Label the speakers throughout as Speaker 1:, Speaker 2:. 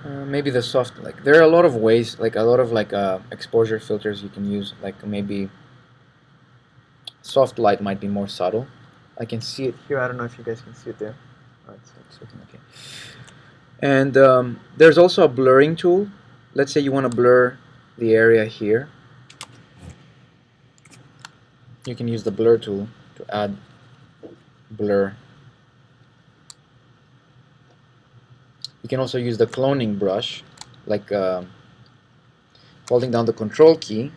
Speaker 1: Maybe the soft, like there are a lot of ways, like a lot of like exposure filters you can use. Like maybe soft light might be more subtle. I can see it here. I don't know if you guys can see it there. Oh, it's looking okay. And there's also a blurring tool. Let's say you want to blur the area here. You can use the blur tool to add blur. You can also use the cloning brush, like holding down the control key.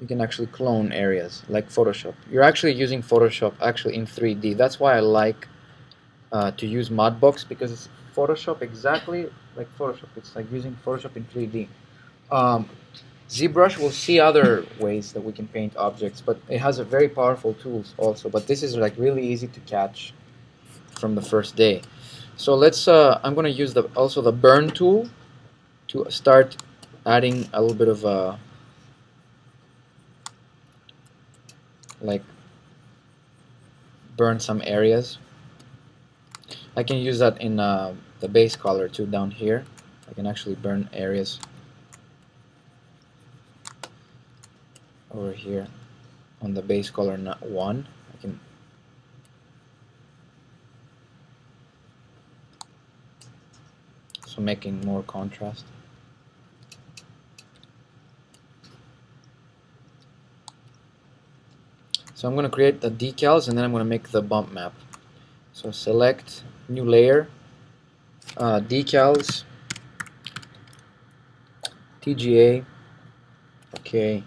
Speaker 1: You can actually clone areas like Photoshop. You're actually using Photoshop actually in 3D. That's why I like to use Mudbox, because it's Photoshop exactly like Photoshop. It's like using Photoshop in 3D. ZBrush will see other ways that we can paint objects, but it has a very powerful tools also. But this is like really easy to catch from the first day. So let's. I'm going to use also the burn tool to start adding a little bit of like burn some areas. I can use that in the base color too down here. I can actually burn areas over here on the base color 1. I can so making more contrast. So I'm going to create the decals, and then I'm going to make the bump map. So select new layer, decals, TGA, okay,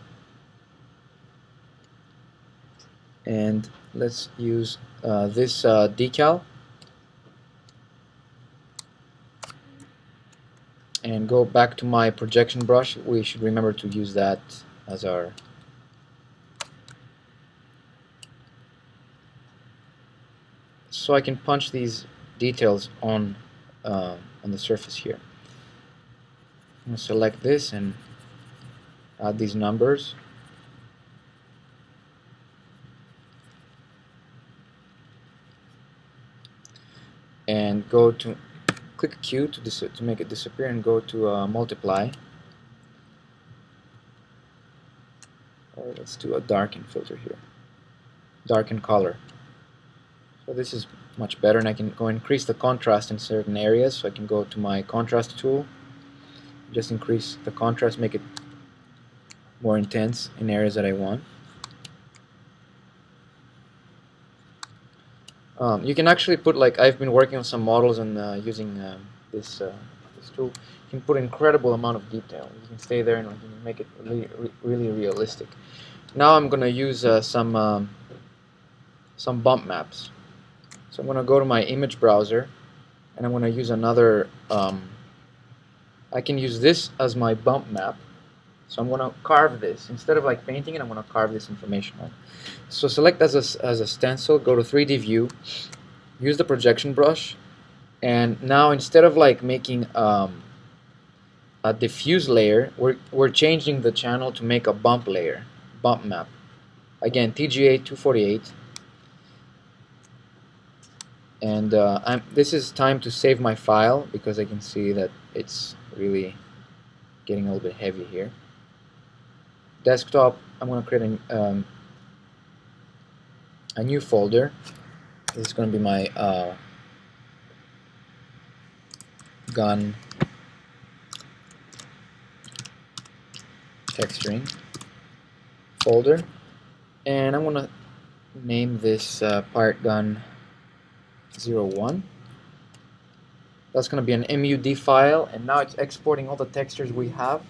Speaker 1: and let's use this decal, and go back to my projection brush. We should remember to use that as our so I can punch these details on the surface here. I'm going to select this and add these numbers. And go to click Q to make it disappear, and go to multiply. Let's do a darken filter here. Darken color. So this is much better, and I can go increase the contrast in certain areas. So I can go to my contrast tool, just increase the contrast, make it more intense in areas that I want. You can actually put, like I've been working on some models and using this tool. You can put incredible amount of detail. You can stay there and you can make it really realistic. Now I'm gonna use some bump maps. So I'm gonna go to my image browser, and I'm gonna use another. I can use this as my bump map. So I'm gonna carve this instead of like painting it. I'm gonna carve this information on. So select as a stencil. Go to 3D view. Use the projection brush, and now instead of like making a diffuse layer, we're changing the channel to make a bump layer, bump map. Again, TGA 248. And this is time to save my file, because I can see that it's really getting a little bit heavy here. Desktop, I'm going to create a new folder. This is going to be my gun texturing folder, and I'm going to name this part gun 01. That's going to be an MUD file, and now it's exporting all the textures we have.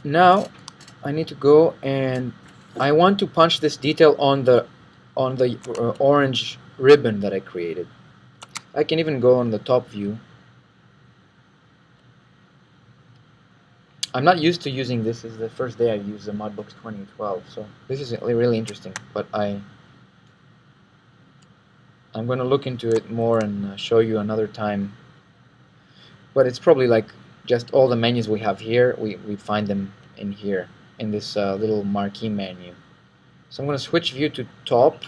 Speaker 1: Now I need to go, and I want to punch this detail on the orange ribbon that I created. I can even go on the top view. I'm not used to using this. This is the first day I use the Mudbox 2012, so this is really interesting, but I'm going to look into it more and show you another time. But it's probably like just all the menus we have here, we find them in here, in this little marquee menu. So I'm going to switch view to top,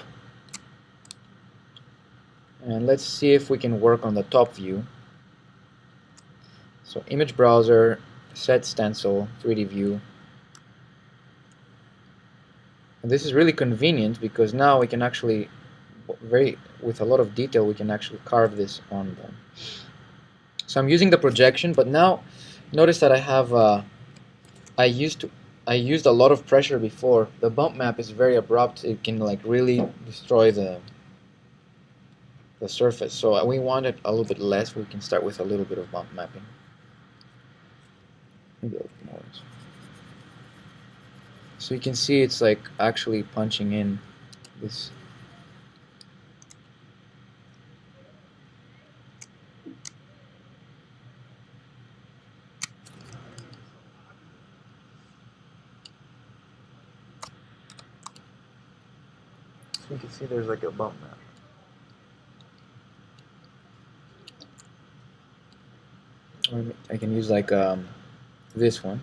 Speaker 1: And let's see if we can work on the top view. So image browser, set stencil, 3D view. And this is really convenient because now we can actually, with a lot of detail, we can actually carve this on them. So I'm using the projection, but now notice that I have I used a lot of pressure before. The bump map is very abrupt. It can like really destroy the surface. So we want it a little bit less. We can start with a little bit of bump mapping. Maybe a little more. So you can see it's like actually punching in this. So you can see there's like a bump map. I can use like this one.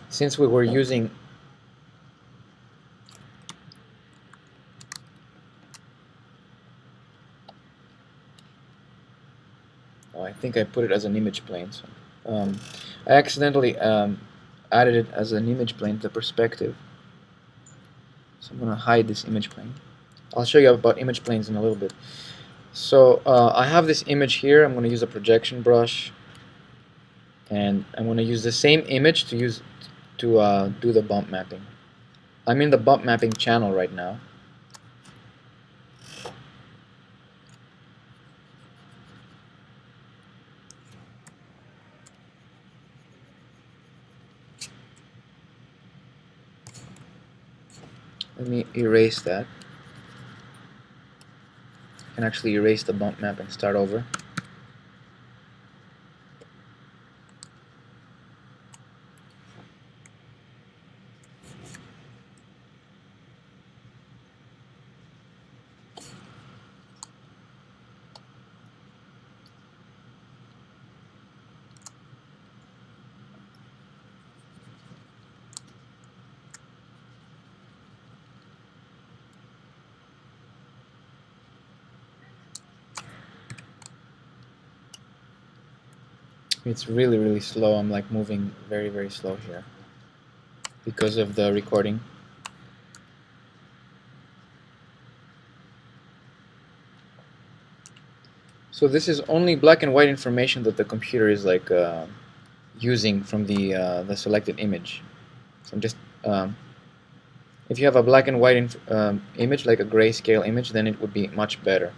Speaker 1: Since we were using I think I put it as an image plane. So I accidentally added it as an image plane to perspective. So I'm going to hide this image plane. I'll show you about image planes in a little bit. So I have this image here. I'm going to use a projection brush, and I'm going to use the same image to do the bump mapping. I'm in the bump mapping channel right now. Let me erase that. I can actually erase the bump map and start over. It's really, really slow. I'm like moving very, very slow here because of the recording. So this is only black and white information that the computer is like using from the selected image. So I'm just if you have a black and white image, like a grayscale image, then it would be much better.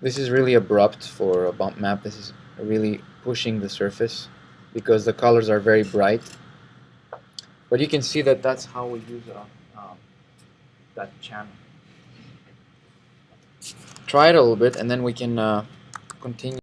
Speaker 1: This is really abrupt for a bump map. This is really pushing the surface because the colors are very bright. But you can see that that's how we use that channel. Try it a little bit, and then we can continue.